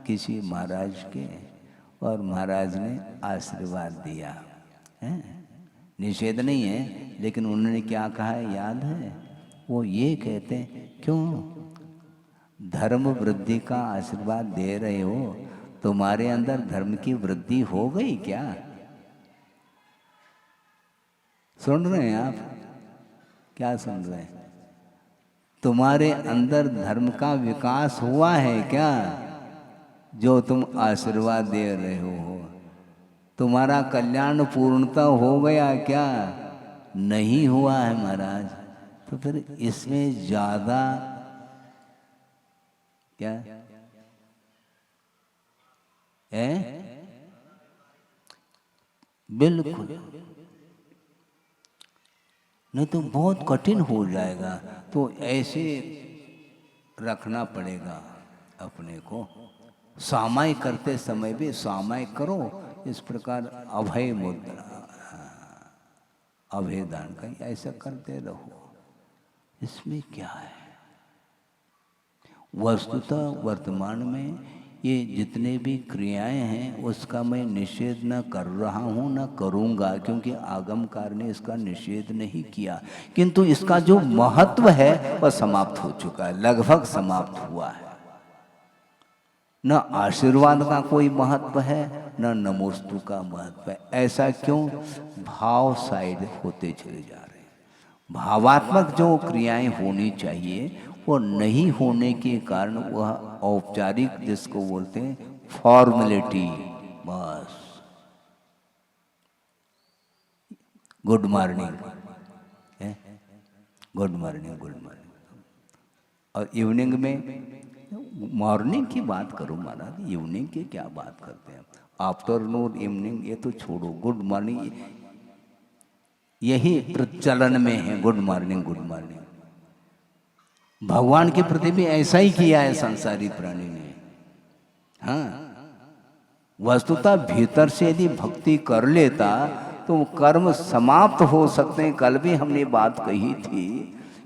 किसी महाराज के और महाराज ने आशीर्वाद दिया है, निषेध नहीं है, लेकिन उन्होंने क्या कहा है याद है? वो ये कहते हैं, क्यों धर्म वृद्धि का आशीर्वाद दे रहे हो, तुम्हारे अंदर धर्म की वृद्धि हो गई क्या? सुन रहे हैं आप? क्या सुन रहे हैं? तुम्हारे अंदर धर्म का विकास हुआ है क्या, जो तुम आशीर्वाद दे रहे हो? तुम्हारा कल्याण पूर्णता हो गया क्या? नहीं हुआ है महाराज। तो फिर इसमें ज्यादा क्या है? बिल्कुल नहीं तो बहुत कठिन हो जाएगा। तो ऐसे रखना पड़ेगा अपने को। सामायिक करते समय भी सामायिक करो, इस प्रकार अभय मुद्रा, अभय दान का ऐसा करते रहो। इसमें क्या है? वस्तुतः वर्तमान में ये जितने भी क्रियाएं हैं उसका मैं निषेध न कर रहा हूँ, न करूँगा, क्योंकि आगमकार ने इसका निषेध नहीं किया, किंतु इसका जो महत्व है वह समाप्त हो चुका है, लगभग समाप्त हुआ है। न आशीर्वाद का कोई महत्व है, न नमोस्तु का महत्व है। ऐसा क्यों? भाव साइड होते चले जा रहे हैं। भावात्मक जो क्रियाएं होनी चाहिए वो नहीं होने के कारण वह औपचारिक, जिसको बोलते हैं फॉर्मेलिटी, बस good morning, good morning, good morning. और इवनिंग में, मॉर्निंग की बात करो महाराज, इवनिंग की क्या बात करते हैं? आफ्टरनून, इवनिंग ये तो छोड़ो, गुड मॉर्निंग यही प्रचलन में है। Good morning, good morning. भगवान के प्रति भी ऐसा ही किया है संसारी प्राणी ने। हाँ, वस्तुतः भीतर से यदि भक्ति कर लेता तो कर्म समाप्त हो सकते हैं। कल भी हमने बात कही थी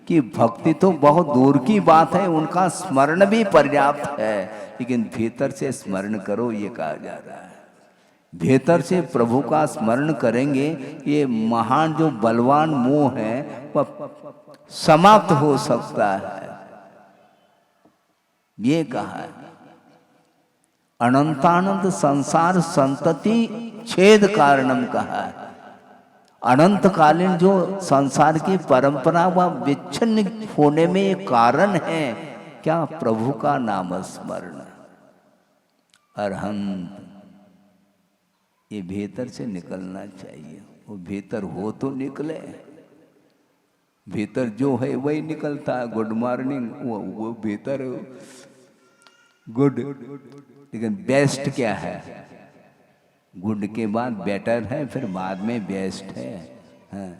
कि भक्ति तो बहुत दूर की बात है, उनका स्मरण भी पर्याप्त है, लेकिन भीतर से स्मरण करो ये कहा जा रहा है। भीतर से प्रभु का स्मरण करेंगे, ये महान जो बलवान मोह है वह समाप्त हो सकता है, ये कहा है। अनंतानंद संसार संतति छेद कारणम कहा है। अनंतकालीन जो संसार की परंपरा वह विच्छिन्न होने में एक कारण है क्या? प्रभु का नाम स्मरण, अरहंत। ये भीतर से निकलना चाहिए। वो भीतर हो तो निकले, भीतर जो है वही निकलता है। गुड मॉर्निंग वो भीतर गुड, लेकिन बेस्ट क्या है? गुड के बाद बेटर है, फिर बाद में बेस्ट है। हाँ,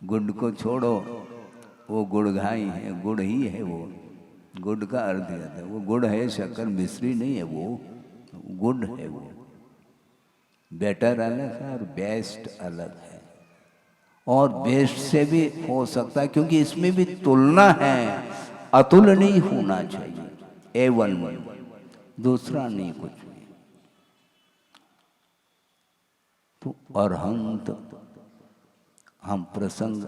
गुड को छोड़ो, वो गुड़घाई है, गुड़ ही है वो। गुड़ का अर्थ कहता है वो गुड़ है, शक्कर मिश्री नहीं है, वो गुड है वो। बेटर अलग है और बेस्ट अलग है। और बेस्ट से भी हो सकता है, क्योंकि इसमें भी तुलना है, अतुलनीय होना चाहिए, A1, दूसरा नहीं कुछ भी। तो अरहंत हम प्रसंग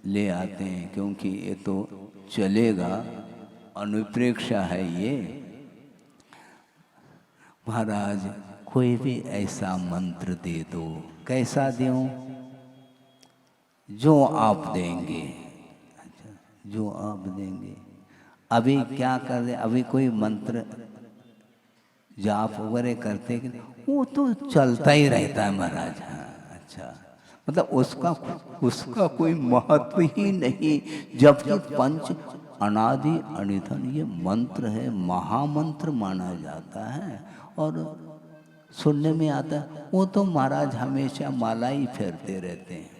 ले आते हैं क्योंकि ये तो चलेगा, अनुप्रेक्षा है ये। महाराज कोई भी ऐसा मंत्र दे दो, कैसा दूं? जो आप देंगे। अच्छा, जो आप देंगे। अभी क्या कर रहे, अभी कोई मंत्र जाप वगैरह करते कि वो तो चलता ही रहता है महाराज। हाँ, अच्छा, मतलब उसका कोई महत्व ही नहीं, जबकि पंच अनादि अनिधन ये मंत्र है, महामंत्र माना जाता है। और सुनने में आता है वो तो महाराज हमेशा माला ही फेरते रहते हैं।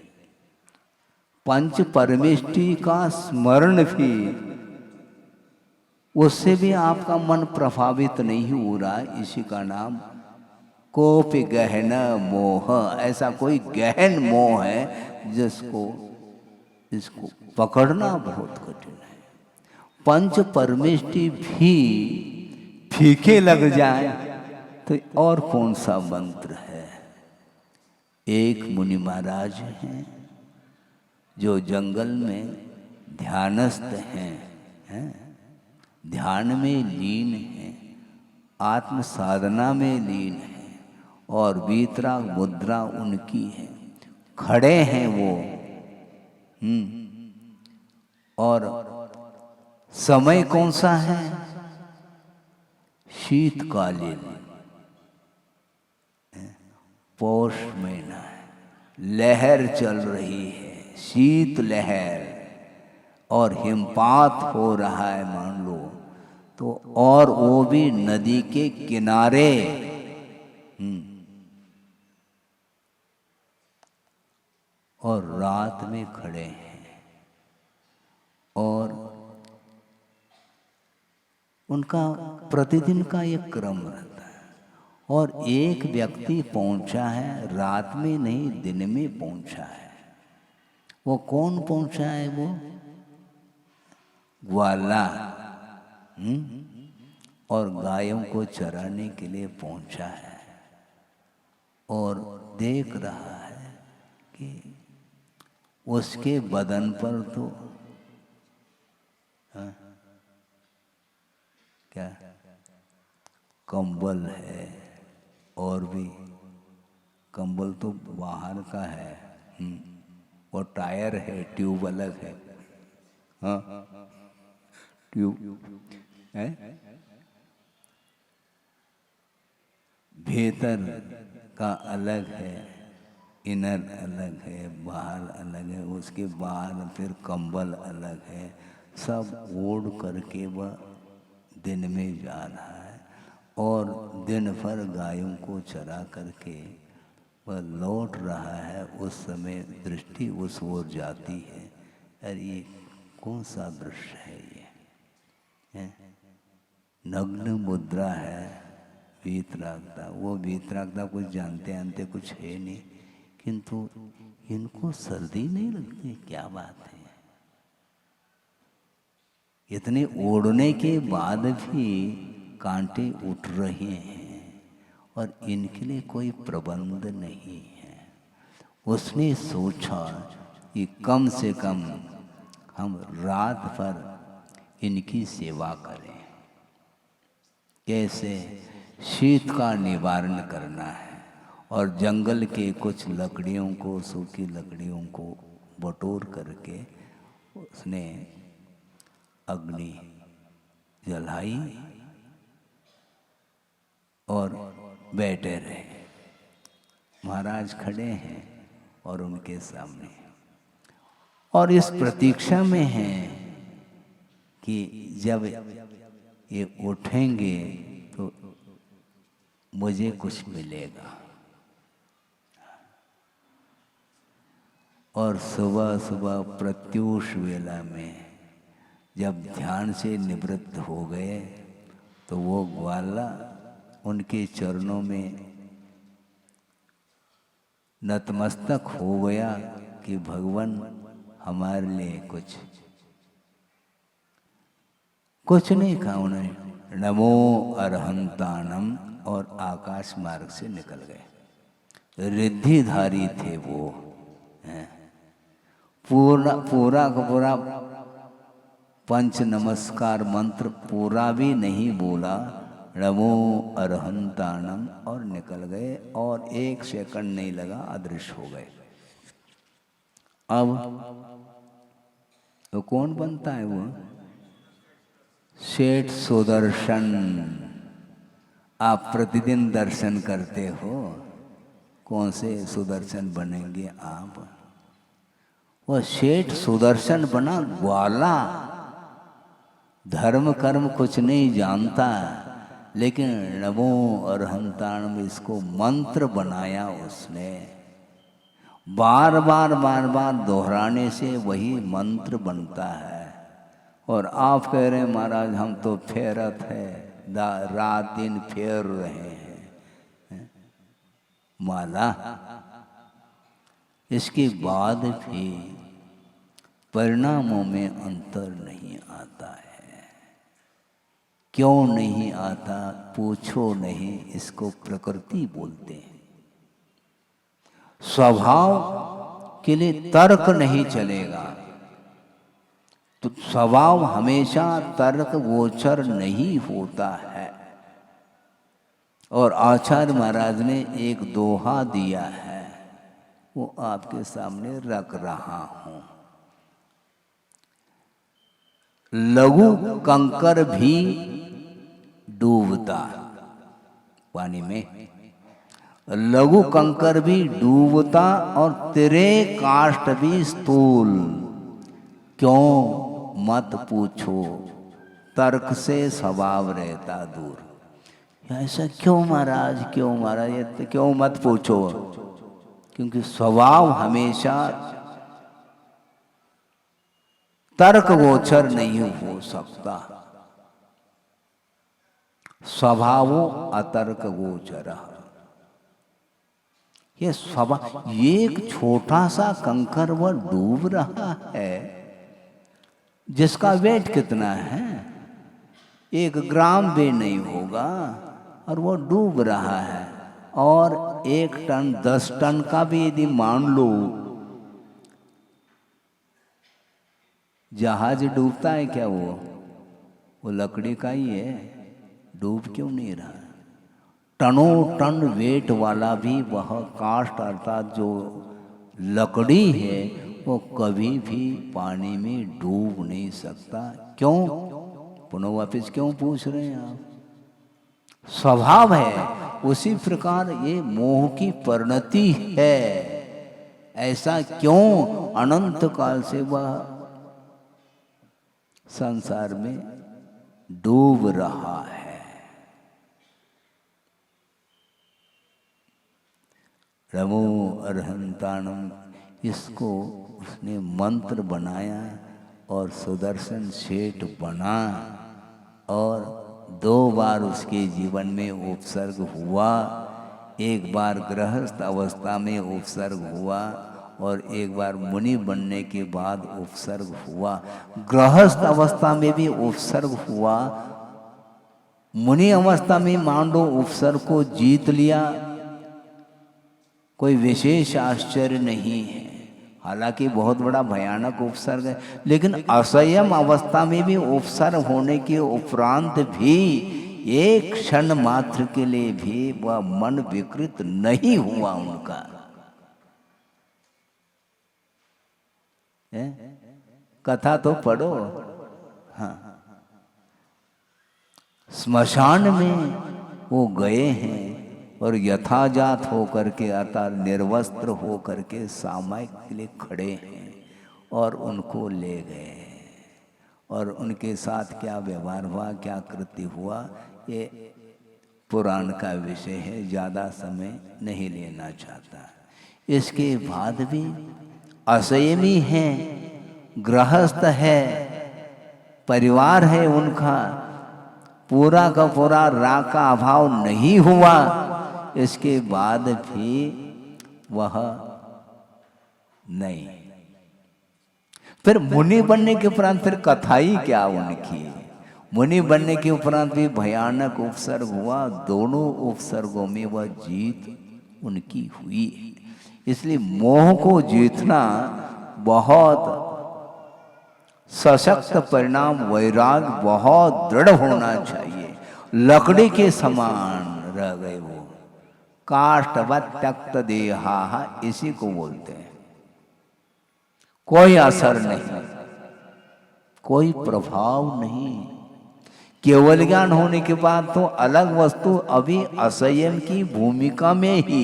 पंच परमेष्टि का स्मरण भी, उससे भी आपका मन प्रभावित नहीं हो रहा है। इसी का नाम कोपि गहन मोह। ऐसा कोई गहन मोह है जिसको पकड़ना बहुत कठिन है। पंच परमेष्टि भी फीके लग जाए तो और कौन सा मंत्र है। एक मुनि महाराज हैं जो जंगल में ध्यानस्थ हैं, ध्यान में लीन हैं, आत्म साधना में लीन हैं, और वीतराग मुद्रा उनकी है, खड़े हैं वो। और समय कौन सा है? शीतकालीन, पौष महीना है, लहर चल रही है, शीत लहर, और हिमपात हो रहा है मान लो तो, और वो भी नदी के किनारे। और रात में खड़े हैं, और उनका प्रतिदिन का एक क्रम रहता है। और एक व्यक्ति पहुंचा है, रात में नहीं दिन में पहुंचा है। वो कौन पहुंचा है? वो ग्वाला, और गायों को चराने के लिए पहुंचा है। और देख रहा है कि उसके बदन पर तो क्या कंबल है, और भी कंबल तो बाहर का है, और टायर है, ट्यूब अलग है। हाँ, ट्यूब है, भीतर का अलग है, इनर अलग है, बाहर अलग है, उसके बाहर फिर कंबल अलग है। सब ओढ़ करके वह दिन में जा रहा है, और दिन भर गायों को चरा करके वह लौट रहा है। उस समय दृष्टि उस ओर जाती है, अरे ये कौन सा दृश्य है? ये नग्न मुद्रा है, वीतरागता। वो वीतरागता कुछ जानते कुछ है नहीं, किंतु इनको सर्दी नहीं लगती, क्या बात है। इतने ओढ़ने के बाद भी कांटे उठ रहे हैं, और इनके लिए कोई प्रबंध नहीं है। उसने सोचा कि कम से कम हम रात भर इनकी सेवा करें। कैसे? शीत का निवारण करना है, और जंगल के कुछ लकड़ियों को, सूखी लकड़ियों को बटोर करके उसने अग्नि जलाई और बैठे रहे। महाराज खड़े हैं और उनके सामने, और इस प्रतीक्षा में हैं कि जब ये उठेंगे तो मुझे कुछ मिलेगा। और सुबह सुबह प्रत्यूष वेला में जब ध्यान से निवृत्त हो गए तो वो ग्वाला उनके चरणों में नतमस्तक हो गया कि भगवान हमारे लिए कुछ नहीं कहा उन्होंने। नमो अरहंतानम और आकाश मार्ग से निकल गए। रिद्धिधारी थे वो, पूरा का पूरा पंच नमस्कार मंत्र पूरा भी नहीं बोला, नमो अरहंतानम और निकल गए और 1 सेकंड नहीं लगा अदृश्य हो गए। अब तो कौन बनता है वो? सेठ सुदर्शन। आप प्रतिदिन दर्शन करते हो, कौन से सुदर्शन बनेंगे आप? वो सेठ सुदर्शन बना ग्वाला, धर्म कर्म कुछ नहीं जानता, लेकिन नमो अरहंतानम इसको मंत्र बनाया उसने। बार बार दोहराने से वही मंत्र बनता है। और आप कह रहे हैं महाराज हम तो फेरत है, रात दिन फेर रहे हैं माला। इसके बाद भी परिणामों में अंतर नहीं आता है। क्यों नहीं आता पूछो नहीं, इसको प्रकृति बोलते हैं। स्वभाव के लिए तर्क नहीं चलेगा, तो स्वभाव हमेशा तर्क गोचर नहीं होता है। और आचार्य महाराज ने एक दोहा दिया है, वो आपके सामने रख रहा हूं। लघु कंकर भी डूबता पानी में, लघु कंकर भी डूबता और तेरे काष्ठ भी स्थूल। क्यों मत पूछो, तर्क से स्वभाव रहता दूर। ऐसा क्यों महाराज, क्यों महाराज, ये क्यों मत पूछो? क्योंकि स्वभाव हमेशा तर्क गोचर नहीं हो सकता। स्वभावो अतर्क गोचर। ये स्वभाव, एक छोटा सा कंकर वह डूब रहा है, जिसका वेट कितना है? 1 ग्राम भी नहीं होगा, और वो डूब रहा है। और 1 टन 10 टन का भी यदि मान लो, जहाज डूबता है क्या? वो लकड़ी का ही है, डूब क्यों नहीं रहा? टनों टन वेट वाला भी वह काष्ठ अर्थात जो लकड़ी है वो कभी भी पानी में डूब नहीं सकता। क्यों? पुनः वापिस क्यों पूछ रहे हैं आप? स्वभाव है। उसी प्रकार ये मोह की परिणति है। ऐसा क्यों अनंत काल से वह संसार में डूब रहा है? नमो अरहंतानम, इसको उसने मंत्र बनाया और सुदर्शन सेठ बना। और 2 बार उसके जीवन में उपसर्ग हुआ। एक बार गृहस्थ अवस्था में उपसर्ग हुआ और एक बार मुनि बनने के बाद उपसर्ग हुआ। गृहस्थ अवस्था में भी उपसर्ग हुआ, मुनि अवस्था में मान लो उपसर्ग को जीत लिया, कोई विशेष आश्चर्य नहीं है। हालांकि बहुत बड़ा भयानक उपसर्ग है, लेकिन असंयम अवस्था में भी उपसर्ग होने के उपरांत भी 1 क्षण मात्र के लिए भी वह मन विकृत नहीं हुआ उनका। कथा तो पढ़ो। हाँ, स्मशान में वो गए हैं और यथाजात होकर के अर्थात निर्वस्त्र होकर के सामायिक के लिए खड़े हैं और उनको ले गए। और उनके साथ क्या व्यवहार हुआ, क्या कृत्य हुआ, ये पुराण का विषय है, ज़्यादा समय नहीं लेना चाहता। इसके बाद भी असंयमी हैं, गृहस्थ है, परिवार है उनका, पूरा का पूरा राग का अभाव नहीं हुआ, इसके बाद भी वह नहीं। फिर मुनि बनने के उपरांत फिर कथा ही क्या उनकी। मुनि बनने के उपरांत भी भयानक उपसर्ग हुआ, दोनों उपसर्गों में वह जीत उनकी हुई। इसलिए मोह को जीतना बहुत सशक्त परिणाम, वैराग बहुत दृढ़ होना चाहिए। लकड़ी के समान रह गए वो, काष्ठवत् त्यक्त देहा, इसी को बोलते हैं। कोई असर नहीं, कोई प्रभाव नहीं। केवल ज्ञान होने के बाद तो अलग वस्तु अभी असंयम की भूमिका में ही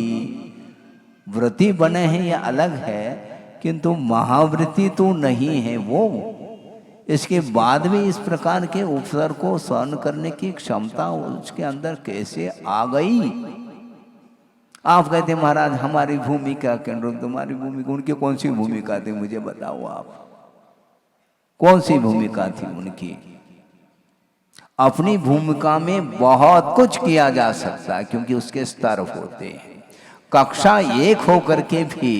वृत्ति बने हैं, यह अलग है, किंतु महावृत्ति तो नहीं है वो। इसके बाद भी इस प्रकार के उपसर्ग को सहन करने की क्षमता उसके अंदर कैसे आ गई। आप कहते महाराज हमारी भूमिका केंद्र, तुम्हारी भूमिका, उनकी कौन सी भूमिका थी मुझे बताओ आप, कौन सी भूमिका थी उनकी। अपनी भूमिका में बहुत कुछ किया जा सकता है, क्योंकि उसके स्तर होते हैं। कक्षा एक होकर के भी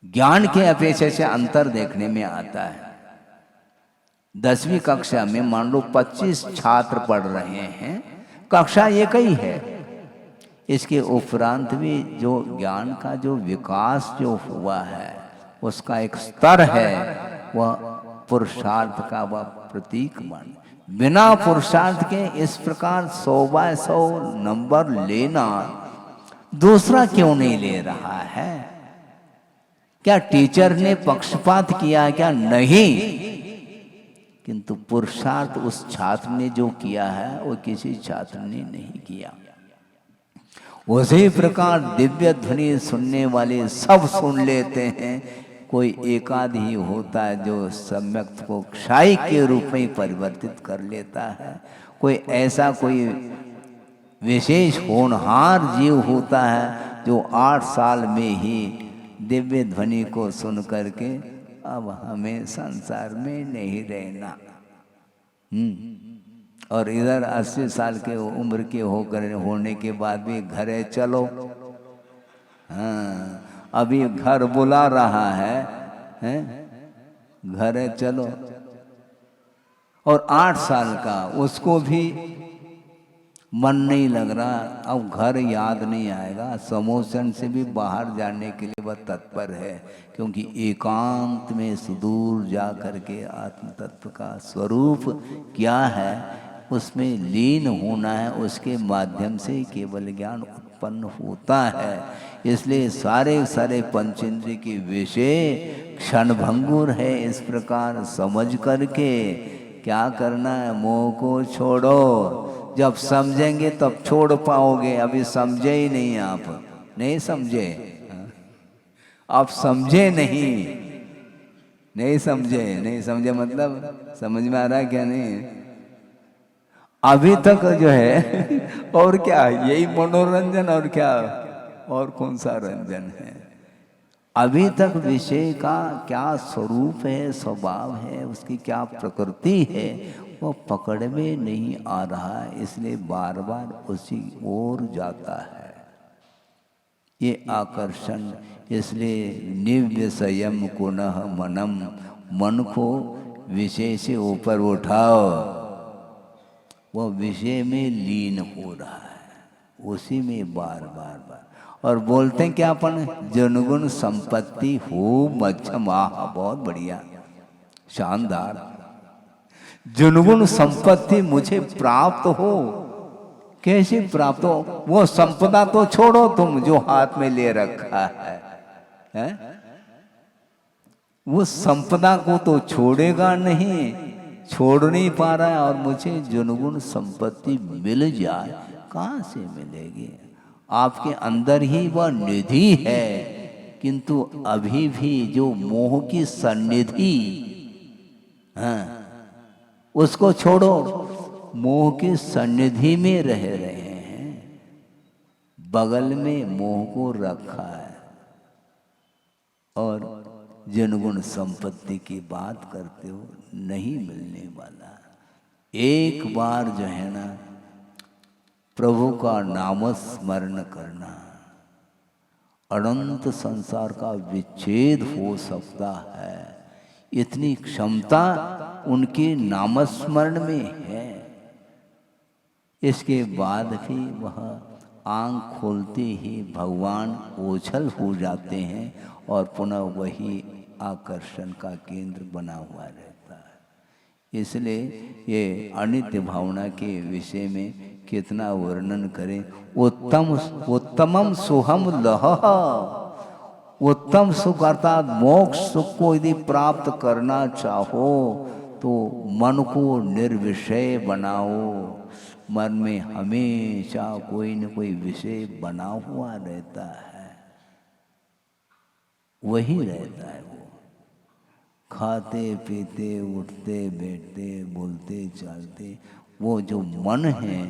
ज्ञान के अपेक्षा से अंतर देखने में आता है। 10वीं कक्षा में मान लो 25 छात्र पढ़ रहे हैं, कक्षा एक ही है। इसके उपरांत भी जो ज्ञान का जो विकास जो हुआ है उसका एक स्तर है, वह पुरुषार्थ का वह प्रतीक मान। बिना पुरुषार्थ के इस प्रकार 100/100 नंबर लेना दूसरा क्यों नहीं ले रहा है? क्या टीचर ने पक्षपात किया क्या? नहीं, किंतु पुरुषार्थ उस छात्र ने जो किया है वो किसी छात्र ने नहीं किया। उसी प्रकार दिव्य ध्वनि सुनने वाले सब सुन लेते हैं, कोई एकाध ही होता है जो सम्यक को क्षय के रूप में परिवर्तित कर लेता है। कोई ऐसा कोई विशेष होनहार जीव होता है जो 8 साल में ही दिव्य ध्वनि को सुन करके अब हमें संसार में नहीं रहना, और इधर 80 साल के उम्र के होने के बाद भी घरे चलो। हाँ, अभी घर बुला रहा है, घरे चलो। और 8 साल का उसको भी मन नहीं लग रहा, अब घर याद नहीं आएगा, समोसन से भी बाहर जाने के लिए वह तत्पर है, क्योंकि एकांत में सुदूर जा करके आत्म तत्व का स्वरूप क्या है उसमें लीन होना है, उसके माध्यम से केवल ज्ञान उत्पन्न होता है। इसलिए सारे सारे पंचेंद्रिय के विषय क्षणभंगुर है। इस प्रकार समझ करके क्या करना है, मोह को छोड़ो। जब समझेंगे तब छोड़ पाओगे, अभी समझे ही नहीं, आप नहीं समझे, आप समझे नहीं समझे मतलब समझ में आ रहा है क्या? नहीं, अभी तक जो है और क्या, यही मनोरंजन, और क्या, और कौन सा रंजन है? अभी तक विषय का क्या स्वरूप है, स्वभाव है, उसकी क्या प्रकृति है, वो पकड़ में नहीं आ रहा है। इसलिए बार बार उसी ओर जाता है ये आकर्षण। इसलिए निव्य संयम पुनः मनम, मन को विषय से ऊपर उठाओ, वह विषय में लीन हो रहा है, उसी में बार बार बार। और बोलते हैं क्या अपन, जनगुण संपत्ति हो मध्यम। बहुत बढ़िया, शानदार। जनगुण संपत्ति मुझे प्राप्त हो, कैसे प्राप्त हो? वो संपदा तो छोड़ो तुम जो हाथ में ले रखा है? वो संपदा को तो छोड़ेगा नहीं, छोड़ नहीं पा रहा है। और मुझे जनगुण संपत्ति मिल जाए, कहाँ से मिलेगी? आपके अंदर ही वह निधि है, किंतु अभी भी जो मोह की सन्निधि, हाँ, उसको छोड़ो, मोह की सन्निधि में रह रहे हैं, बगल में मोह को रखा है। और जनगुण संपत्ति की बात करते हो, नहीं मिलने वाला। एक बार जो है ना प्रभु का नाम स्मरण करना, अनंत संसार का विच्छेद हो सकता है, इतनी क्षमता उनके नामस्मरण में है। इसके बाद भी वह आंख खोलते ही भगवान ओझल हो जाते हैं और पुनः वही आकर्षण का केंद्र बना हुआ रहता है। इसलिए ये अनित्य भावना के विषय में कितना वर्णन करें। उत्तमम सुहम लह, उत्तम सुख अर्थात मोक्ष सुख को यदि प्राप्त करना चाहो तो मन को निर्विषय बनाओ। मन में हमेशा कोई न कोई विषय बना हुआ रहता है, वही रहता है। वो खाते पीते उठते बैठते बोलते चलते, वो जो मन है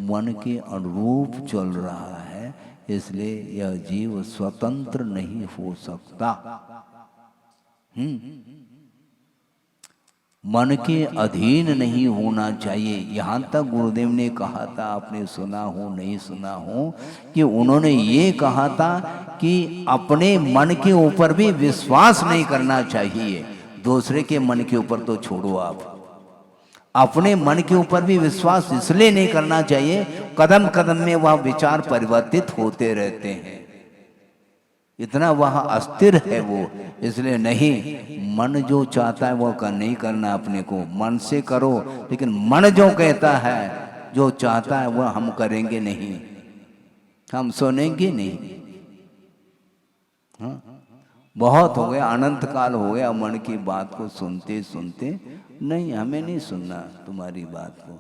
मन के अनुरूप चल रहा है। इसलिए यह जीव स्वतंत्र नहीं हो सकता। मन के अधीन नहीं होना चाहिए। यहाँ तक गुरुदेव ने कहा था, आपने सुना हो नहीं सुना हो, कि उन्होंने ये कहा था कि अपने मन के ऊपर भी विश्वास नहीं करना चाहिए। दूसरे के मन के ऊपर तो छोड़ो, आप अपने मन के ऊपर भी विश्वास इसलिए नहीं करना चाहिए, कदम कदम में वह विचार परिवर्तित होते रहते हैं, इतना वह अस्थिर है वो। इसलिए नहीं, मन जो चाहता है वो नहीं करना, अपने को मन से करो, लेकिन मन जो कहता है जो चाहता है वह हम करेंगे नहीं, हम सुनेंगे नहीं। हाँ? बहुत हो गया, अनंत काल हो गया मन की बात को सुनते सुनते। नहीं, हमें नहीं सुनना तुम्हारी बात को।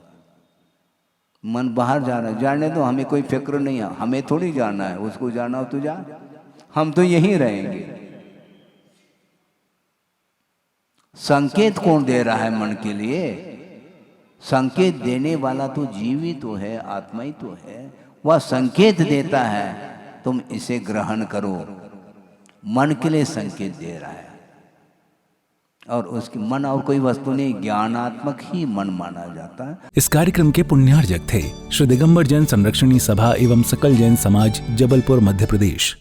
मन बाहर जा रहा है, जाने दो, हमें कोई फिक्र नहीं है, हमें थोड़ी जाना है, उसको जाना हो तो जा, हम तो यहीं रहेंगे। संकेत कौन दे रहा है मन के लिए? संकेत देने वाला तो जीव ही तो है, आत्मा ही तो है। वह संकेत देता है, तुम इसे ग्रहण करो। मन के लिए संकेत दे रहा है, और उसके मन और कोई वस्तु नहीं, ज्ञानात्मक ही मन माना जाता है। इस कार्यक्रम के पुण्यार्जक थे श्री दिगंबर जैन संरक्षणी सभा एवं सकल जैन समाज, जबलपुर, मध्य प्रदेश।